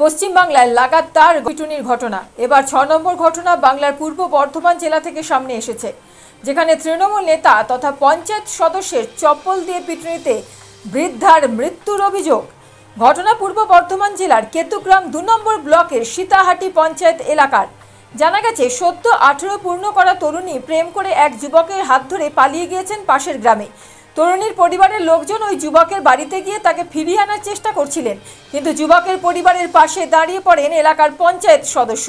পশ্চিমবাংলায় লাগাতার পিটুনির ঘটনা। এবার ৬ নম্বর ঘটনা বাংলার পূর্ব বর্ধমান জেলা থেকে সামনে এসেছে, যেখানে তৃণমূল নেতা তথা পঞ্চায়েত সদস্যের চপ্পল দিয়ে পিটুনিতে বৃদ্ধার মৃত্যুর অভিযোগ। ঘটনা পূর্ব বর্ধমান জেলার কেতুগ্রাম ২ নম্বর ব্লকের সীতাহাটি পঞ্চায়েত এলাকার। জানা গেছে, সদ্য ১৮ পূর্ণ করা তরুণী প্রেম করে এক যুবকের হাত ধরে পালিয়ে গিয়েছেন পাশের গ্রামে। তরুণীর পরিবারের লোকজন ওই যুবকের বাড়িতে গিয়ে তাকে ফিরিয়ে আনার চেষ্টা করছিলেন, কিন্তু যুবকের পরিবারের পাশে দাঁড়িয়ে পড়েন এলাকার পঞ্চায়েত সদস্য।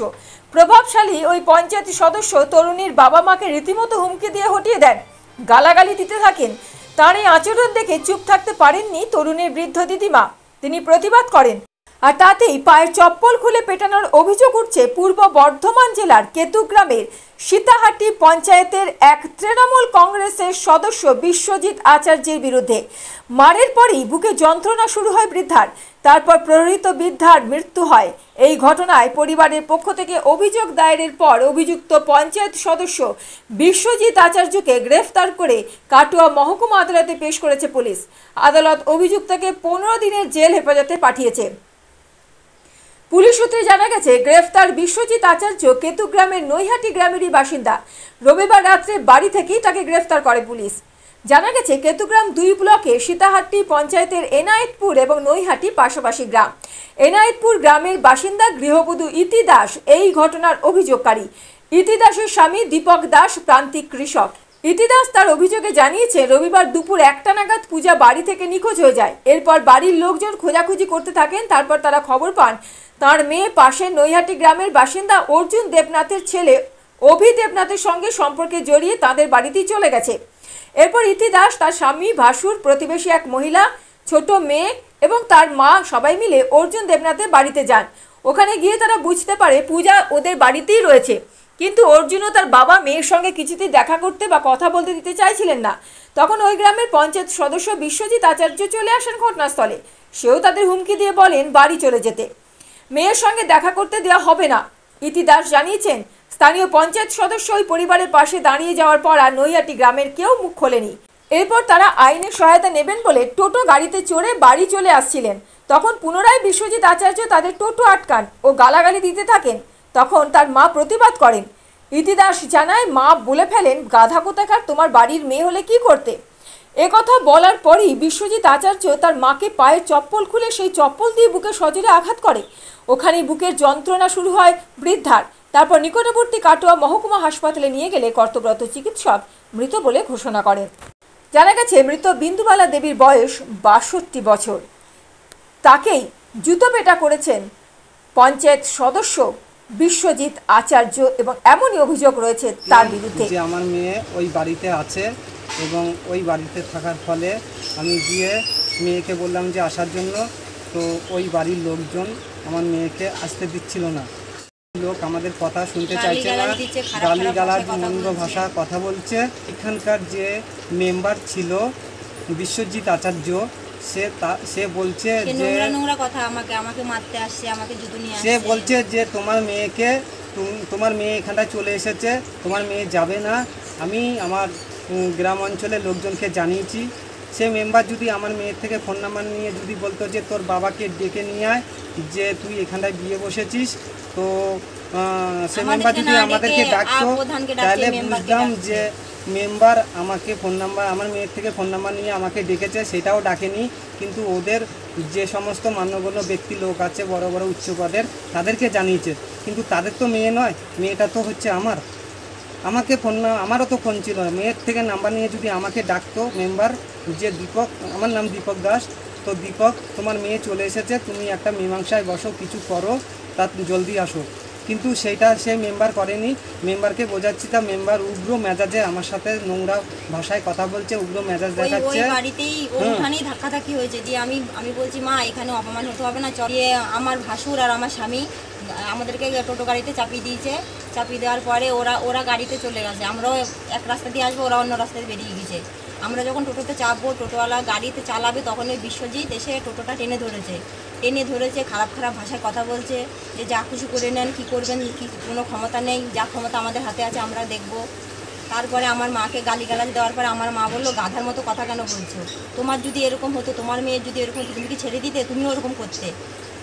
প্রভাবশালী ওই পঞ্চায়েত সদস্য তরুণীর বাবা মাকে রীতিমতো হুমকি দিয়ে হটিয়ে দেন, গালাগালি দিতে থাকেন। তার এই আচরণ দেখে চুপ থাকতে পারেননি তরুণীর বৃদ্ধ দিদিমা। তিনি প্রতিবাদ করেন, আর তাতেই পায়ের চপ্পল খুলে পেটানোর অভিযোগ উঠছে পূর্ব বর্ধমান জেলার কেতুগ্রামের সীতাহাটি পঞ্চায়েতের এক তৃণমূল কংগ্রেসের সদস্য বিশ্বজিৎ আচার্যের বিরুদ্ধে। মারের পরই বুকে যন্ত্রণা শুরু হয় বৃদ্ধার, তারপর প্রহৃত বৃদ্ধার মৃত্যু হয়। এই ঘটনায় পরিবারের পক্ষ থেকে অভিযোগ দায়েরের পর অভিযুক্ত পঞ্চায়েত সদস্য বিশ্বজিৎ আচার্যকে গ্রেফতার করে কাটোয়া মহকুমা আদালতে পেশ করেছে পুলিশ। আদালত অভিযুক্তকে 15 দিনের জেল হেফাজতে পাঠিয়েছে। পুলিশ সূত্রে জানা গেছে, গ্রেফতার বিশ্বজিৎ আচার্য কেতুগ্রামের নৈহাটি গ্রামেরই বাসিন্দা। রবিবার রাত্রে বাড়ি থেকেই তাকে গ্রেফতার করে পুলিশ। জানা গেছে, কেতুগ্রাম 2 ব্লকে সীতাহাটি পঞ্চায়েতের এনায়েতপুর এবং নৈহাটি পাশাপাশি গ্রাম। এনায়েতপুর গ্রামের বাসিন্দা গৃহবধূ ইতি দাস এই ঘটনার অভিযোগকারী। ইতি দাসের স্বামী দীপক দাস প্রান্তিক কৃষক। ইতি দাস তার অভিযোগে জানিয়েছে, রবিবার দুপুর 1টা নাগাদ পূজা বাড়ি থেকে নিখোঁজ হয়ে যায়। এরপর বাড়ির লোকজন খোঁজাখুঁজি করতে থাকেন। তারপর তারা খবর পান তার মেয়ে পাশের নৈহাটি গ্রামের বাসিন্দা অর্জুন দেবনাথের ছেলে অভি দেবনাথের সঙ্গে সম্পর্কে জড়িয়ে তাদের বাড়িতেই চলে গেছে। এরপর ইতি দাস, তার স্বামী, ভাসুর, প্রতিবেশী এক মহিলা, ছোট মেয়ে এবং তার মা সবাই মিলে অর্জুন দেবনাথের বাড়িতে যান। ওখানে গিয়ে তারা বুঝতে পারে পূজা ওদের বাড়িতেই রয়েছে, কিন্তু অর্জুন ও তার বাবা মেয়ের সঙ্গে কিছুতেই দেখা করতে বা কথা বলতে দিতে চাইছিলেন না। তখন ওই গ্রামের পঞ্চায়েত সদস্য বিশ্বজিৎ আচার্য চলে আসেন ঘটনাস্থলে। সেও তাদের হুমকি দিয়ে বলেন বাড়ি চলে যেতে, মেয়ের সঙ্গে দেখা করতে দেওয়া হবে না। ইতি দাস জানিয়েছেন, স্থানীয় পঞ্চায়েত সদস্য ওই পরিবারের পাশে দাঁড়িয়ে যাওয়ার পর আর নৈহাটি গ্রামের কেউ মুখ খোলেনি। এরপর তারা আইনের সহায়তা নেবেন বলে টোটো গাড়িতে চড়ে বাড়ি চলে আসছিলেন। তখন পুনরায় বিশ্বজিৎ আচার্য তাদের টোটো আটকান ও গালাগালি দিতে থাকেন। তখন তার মা প্রতিবাদ করেন। ইতি দাস জানায়, মা বলে ফেলেন, গাধা কোথাকার, তোমার বাড়ির মেয়ে হলে কি করতে। একথা বলার পরই বিশ্বজিৎ আচার্য তার মাকে পায়ের চপ্পল খুলে সেই চপ্পল দিয়ে বুকে সজোরে আঘাত করে। ওখানেই বুকের যন্ত্রণা শুরু হয় বৃদ্ধার। তারপর নিকটবর্তী কাটোয়া মহকুমা হাসপাতালে নিয়ে গেলে কর্তব্যরত চিকিৎসক মৃত বলে ঘোষণা করেন। জানা গেছে, মৃত বিন্দুবালা দেবীর বয়স ৬২ বছর। তাকেই জুতো পেটা করেছেন পঞ্চায়েত সদস্য বিশ্বজিৎ আচার্য এবং এমনই অভিযোগ রয়েছে তার বিরুদ্ধে। যে আমার মেয়ে ওই বাড়িতে আছে এবং ওই বাড়িতে থাকার ফলে আমি গিয়ে মেয়েকে বললাম যে আসার জন্য, তো ওই বাড়ির লোকজন আমার মেয়েকে আসতে দিচ্ছিল না। লোক আমাদের কথা শুনতে চাইছে না, গালিগালাজ মন্দ ভাষা কথা বলছে। এখানকার যে মেম্বার ছিল বিশ্বজিৎ আচার্য, সে বলছে যে নোংরা কথা আমাকে মারতে আসছে, আমাকে জুতো নিয়ে আসছে। সে বলছে যে তোমার মেয়ে এখানটায় চলে এসেছে, তোমার মেয়ে যাবে না। আমি আমার গ্রাম অঞ্চলের লোকজনকে জানিয়েছি। সে মেম্বার যদি আমার মেয়ের থেকে ফোন নাম্বার নিয়ে যদি বলতো যে তোর বাবাকে ডেকে নিয়ে আয়, যে তুই এখানটায় বিয়ে বসেছিস, তো সে মেম্বার যদি আমাদেরকে ডাকতো তাহলে বুঝতাম যে মেম্বার আমাকে ফোন নাম্বার, আমার মেয়ের থেকে ফোন নাম্বার নিয়ে আমাকে ডেকেছে। সেটাও ডাকেনি, কিন্তু ওদের যে সমস্ত মান্যগণ্য ব্যক্তি লোক আছে বড় বড় উচ্চ পদের, তাদেরকে জানিয়েছে। কিন্তু তাদের তো মেয়ে নয়, মেয়েটা তো হচ্ছে আমাকে আমারও তো ফোন ছিল। মেয়ের থেকে নাম্বার নিয়ে যদি আমাকে ডাকতো মেম্বার, যে দীপক, আমার নাম দীপক দাস, তো দীপক তোমার মেয়ে চলে এসেছে, তুমি একটা মীমাংসায় বসো, কিছু করো, তা জলদি আসো। কিন্তু সেইটা সে মেম্বার করেনি। মেম্বারকে বোঝাচ্ছি, তা মেম্বার উগ্র মেজাজে আমার সাথে নোংরা ভাষায় কথা বলছে, উগ্র মেজাজ দেখাচ্ছে। ওই বাড়িতেই ওখানেই ধাক্কাধাক্কি হয়েছে। যে আমি বলছি, মা এখানে অপমান হতে হবে না, চলিয়ে আমার ভাসুর আর আমার স্বামী আমাদেরকে টোটো গাড়িতে চাপিয়ে দিয়েছে। চাপিয়ে দেওয়ার পরে ওরা গাড়িতে চলে গেছে। আমরাও এক রাস্তা দিয়ে আসবো, ওরা অন্য রাস্তায় বেরিয়ে গেছে। আমরা যখন টোটোতে চাপবো, টোটোওয়ালা গাড়িতে চালাবে, তখন ওই বিশ্বজিৎ এসে টোটোটা টেনে ধরেছে, খারাপ ভাষায় কথা বলছে, যে যা খুশি করে নেন, কী করবেন, কি কোনো ক্ষমতা নেই, যা ক্ষমতা আমাদের হাতে আছে আমরা দেখব। তারপরে আমার মাকে গালিগালাজ দেওয়ার পরে আমার মা বললো, গাধার মতো কথা কেন বলছো, তোমার যদি এরকম হতো, তোমার মেয়ের যদি এরকম হতো, তুমি কি ছেড়ে দিতে, তুমিও ওরকম করতে।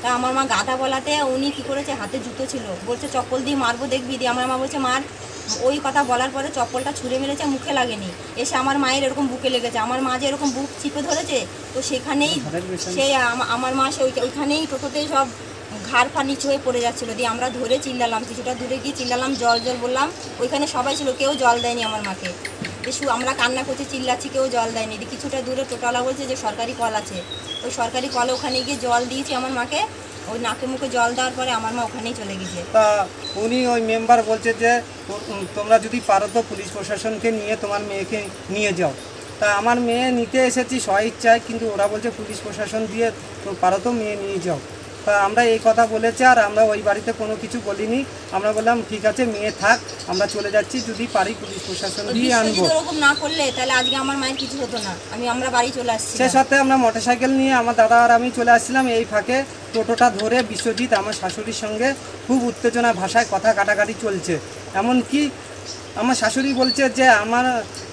তা আমার মা গাধা বলাতে উনি কী করেছে, হাতে জুতো ছিল, বলছে চপ্পল দিয়ে মারবো দেখবি, দিয়ে আমার মা বলছে মার। ওই কথা বলার পরে চপ্পলটা ছুঁড়ে মেরেছে, মুখে লাগেনি, এসে আমার মায়ের এরকম বুকে লেগেছে। আমার মা যে এরকম বুক চিপে ধরেছে, তো সেখানেই সেই আমার মা সে ওইখানেই টোটোতেই সব ঘাড় ফা নিচু হয়ে পড়ে যাচ্ছিলো। দিয়ে আমরা ধরে চিল্লালাম, কিছুটা দূরে গিয়ে চিল্লালাম জল জল বললাম, ওইখানে সবাই ছিল, কেউ জল দেয়নি আমার মাকে। আমরা কান্না করছি, চিল্লাচ্ছি, কেউ জল দেয়নি। দিয়ে কিছুটা দূরে টোটোওয়ালা বলছে যে সরকারি কল আছে, ওই সরকারি কলে ওখানে গিয়ে জল দিয়েছি আমার মাকে। ওই নাকে মুখে জল দেওয়ার পরে আমার মা ওখানেই চলে গেছে। তা উনি ওই মেম্বার বলছে যে তোমরা যদি পারো তো পুলিশ প্রশাসনকে নিয়ে তোমার মেয়েকে নিয়ে যাও। তা আমার মেয়ে নিতে এসেছি স্বইচ্ছায়, কিন্তু ওরা বলছে পুলিশ প্রশাসন দিয়ে তো পারো তো মেয়ে নিয়ে যাও। তা আমরা এই কথা বলেছি, আর আমরা ওই বাড়িতে কোনো কিছু বলিনি। আমরা বললাম ঠিক আছে মেয়ে থাক, আমরা চলে যাচ্ছি, যদি পারি পুলিশ প্রশাসন দিয়ে আনবো। এরকম না করলে তাহলে আজকে আমার মায়ের কিছু হতো না, আমরা বাড়ি চলে আসছি। সে সাথে আমরা মোটরসাইকেল নিয়ে আমার দাদা আর আমি চলে আসছিলাম। এই ফাঁকে টোটোটা ধরে বিশ্বজিৎ আমার শাশুড়ির সঙ্গে খুব উত্তেজনা ভাষায় কথা কাটাকাটি চলছে। এমনকি আমার শাশুড়ি বলছে যে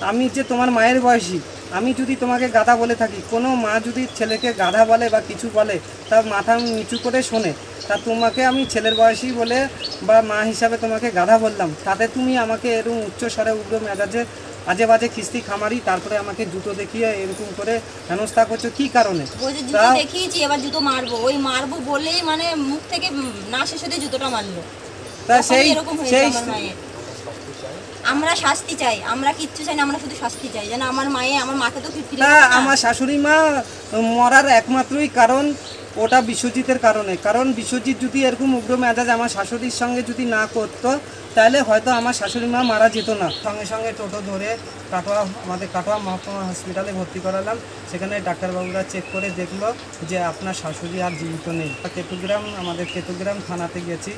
আমি যে তোমার মায়ের বয়সী, আমি যদি তোমাকে গাধা বলে থাকি, কোনো মা যদি ছেলেকে গাধা বলে বা কিছু বলে তার মাথা নিচু করে শোনে, তা তোমাকে আমি ছেলের বয়সী বলে বা মা হিসাবে তোমাকে গাধা বললাম, তাতে তুমি আমাকে এরকম উচ্চ স্বরে উগ্র মেজাজে আজে বাজে খিস্তি খামারি, তারপরে আমাকে জুতো দেখিয়ে এরকম করে হেনস্থা করছো কি কারণে? জুতো দেখিয়েছি, এবার জুতো মারবো, ওই মারবো বলেই মানে মুখ থেকে না শেষ হতে জুতোটা মারলো। তা সেই আমরা শাস্তি চাই, আমরা কিচ্ছু চাই না, আমরা শুধু শাস্তি চাই যেন আমার মাকে তো ফিরে। আমার শাশুড়ি মা মরার একমাত্রই কারণ ওটা বিশ্বজিতের কারণে। কারণ বিশ্বজিৎ যদি এরকম উগ্র মেজাজ আমার শাশুড়ির সঙ্গে যদি না করতো, তাহলে হয়তো আমার শাশুড়ি মা মারা যেত না। সঙ্গে সঙ্গে টোটো ধরে আমাদের কাটোয়া মহকুমা হসপিটালে ভর্তি করালাম। সেখানে ডাক্তারবাবুরা চেক করে দেখলো যে আপনার শাশুড়ি আর জীবিত নেই। আমাদের কেতুগ্রাম থানাতে গেছি,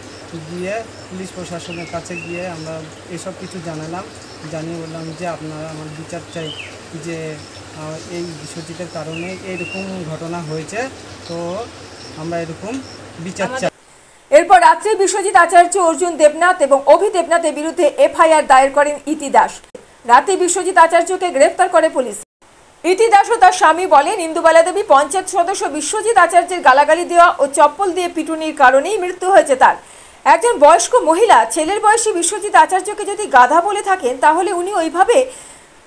গিয়ে পুলিশ প্রশাসনের কাছে গিয়ে আমরা এসব কিছু জানালাম। জানিয়ে বললাম যে আপনারা আমার বিচার চাই, যে এই বিশ্বজিতের কারণে এইরকম ঘটনা হয়েছে, তো আমরা এরকম বিচার চাই। এরপর রাত্রে বিশ্বজিৎ আচার্য, অর্জুন দেবনাথ এবং অভি দেবনাথের বিরুদ্ধে এফআইআর দায়ের করেন ইতি দাস। রাতে বিশ্বজিৎ আচার্যকে গ্রেফতার করে পুলিশ। ইতি দাস ও তার স্বামী বলেন, ইন্দুবালা দেবী পঞ্চায়েত সদস্য বিশ্বজিৎ আচার্যের গালাগালি দেওয়া ও চপ্পল দিয়ে পিটুনির কারণেই মৃত্যু হয়েছে তার। একজন বয়স্ক মহিলা ছেলের বয়সী বিশ্বজিৎ আচার্যকে যদি গাধা বলে থাকেন, তাহলে উনি ওইভাবে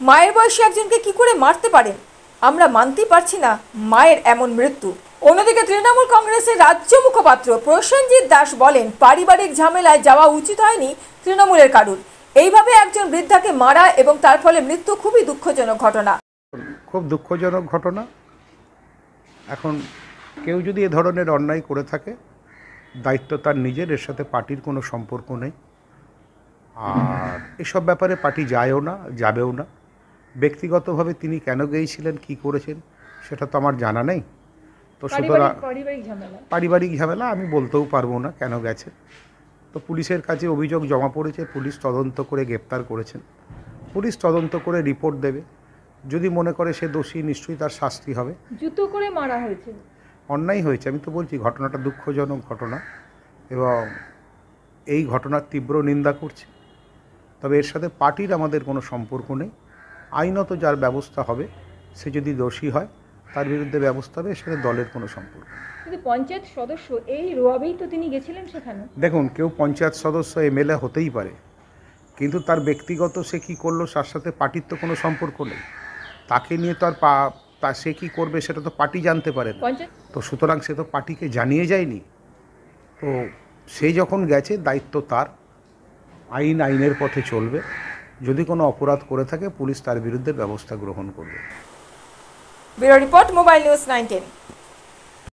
মায়ের বয়সী একজনকে কি করে মারতে পারেন? আমরা মানতেই পারছি না মায়ের এমন মৃত্যু। অন্যদিকে তৃণমূল কংগ্রেসের রাজ্য মুখপাত্র প্রসেনজিৎ দাস বলেন, পারিবারিক ঝামেলায় যাওয়া উচিত হয়নি তৃণমূলের কারুর। এইভাবে একজন বৃদ্ধাকে মারা এবং তার ফলে মৃত্যু খুবই দুঃখজনক ঘটনা। খুব দুঃখজনক ঘটনা। এখন কেউ যদি এ ধরনের অন্যায় করে থাকে, দায়িত্ব তার নিজের, এর সাথে পার্টির কোনো সম্পর্ক নেই। আর এসব ব্যাপারে পার্টি যায়ও না, যাবেও না। ব্যক্তিগতভাবে তিনি কেন গিয়েছিলেন, কি করেছেন, সেটা তো আমার জানা নেই। তো সুতরাং পারিবারিক ঝামেলা আমি বলতেও পারবো না কেন গেছে। তো পুলিশের কাছে অভিযোগ জমা পড়েছে, পুলিশ তদন্ত করে গ্রেপ্তার করেছেন। পুলিশ তদন্ত করে রিপোর্ট দেবে, যদি মনে করে সে দোষী নিশ্চয়ই তার শাস্তি হবে। জুতো করে মারা হয়েছে, অন্যায় হয়েছে, আমি তো বলছি ঘটনাটা দুঃখজনক ঘটনা এবং এই ঘটনার তীব্র নিন্দা করছি। তবে এর সাথে পার্টির আমাদের কোনো সম্পর্ক নেই। আইনত যার ব্যবস্থা হবে, সে যদি দোষী হয় তার বিরুদ্ধে ব্যবস্থা হবে, এর সাথে দলের কোনো সম্পর্ক। কিন্তু পঞ্চায়েত সদস্য এই রোয়াবেই তো তিনি গেছিলেন সেখানে। দেখুন, কেউ পঞ্চায়েত সদস্য এমএলএ হতেই পারে, কিন্তু তার ব্যক্তিগত সে কী করলো তার সাথে পার্টির তো কোনো সম্পর্ক নেই। তাকে নিয়ে তো আর সে কী করবে সেটা তো পার্টি জানতে পারে না। তো সুতরাং সে তো পার্টিকে জানিয়ে যায়নি। তো সে যখন গেছে, দায়িত্ব তার, আইনের পথে চলবে। যদি কোনো অপরাধ করে থাকে পুলিশ তার বিরুদ্ধে ব্যবস্থা গ্রহণ করবে। Bureau report, mobile news 19।